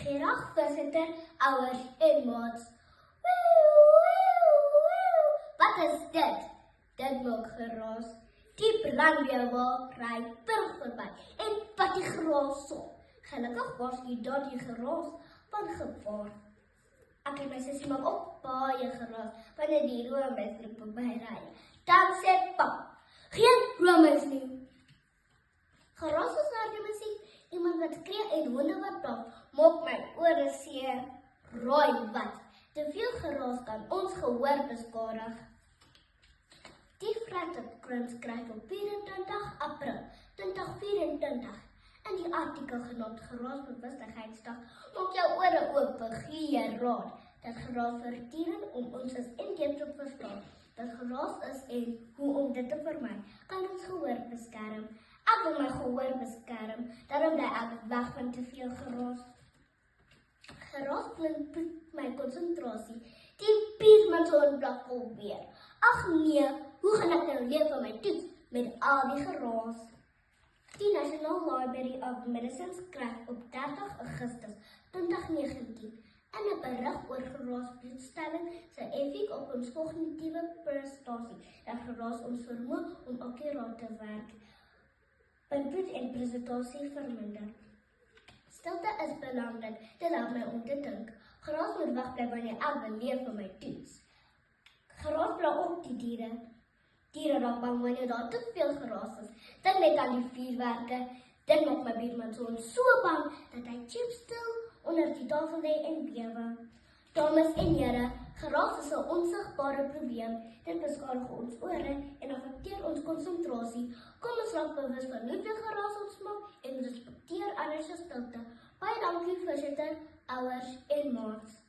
Graag voorsitter, ouers en maats. Wat is dit? Dit maak geraas. Die brandweerwa ry terug verby en wat die geraas so. Gelukkig was die daar die geraas van gevaar. Ek en my sussie maak op baie geraas wanneer die roomys verby ry. Dan sê pap, geen roomys nie. Geraas is daar die musiek, iemand wat skree en honde wat blaf, maak my ore seer, raai wat. Te veel geraas kan ons gehoor beskadig. Die Franse skryf op 24 April 2024 in die artikel genaamd Geraasbewustigheidsdag maak jou ore oop, gee raad. Dat geraas verdienen om ons as inheemse te verstaan. Dat geraas is en hoe om dit te vermy, kan ons gehoor beskerm. Ek wil my gehoor beskerm, daarom bly ek weg van te veel geraas. Geraas blind my konsentrasie. Die piermansoon blaf alweer. Ag nee, hoe gaan ek nou leef van my toets met al die geraas? Die National Library of Medicine skryf op 30 Augustus 2019 in 'n berig oor geraasblootstelling sy effek op ons kognitiewe prestasie. Dat geraas ons vermoë om akkuraat te werk, input en presentasie verminder. Stilte is belangrik, dit help my om te dink. Geraas moet wegbly wanneer ek wil leef van my toets. Geraas bly op die diere. Diere raak bang wanneer daar te veel geraas is. Dink net aan die vuurwerke. Dit maak my buurman so bang dat hy chipstil onder die tafel lê en bewe. Dames en here, geraas is 'n onsigbare probleem. Dit beskadig ons ore en affekteer ons konsentrasie. Kom ons raak bewus van hoeveel geraas ons maak en respekteer ander se stilte. Baie dankie voorsitter, ouers en maats.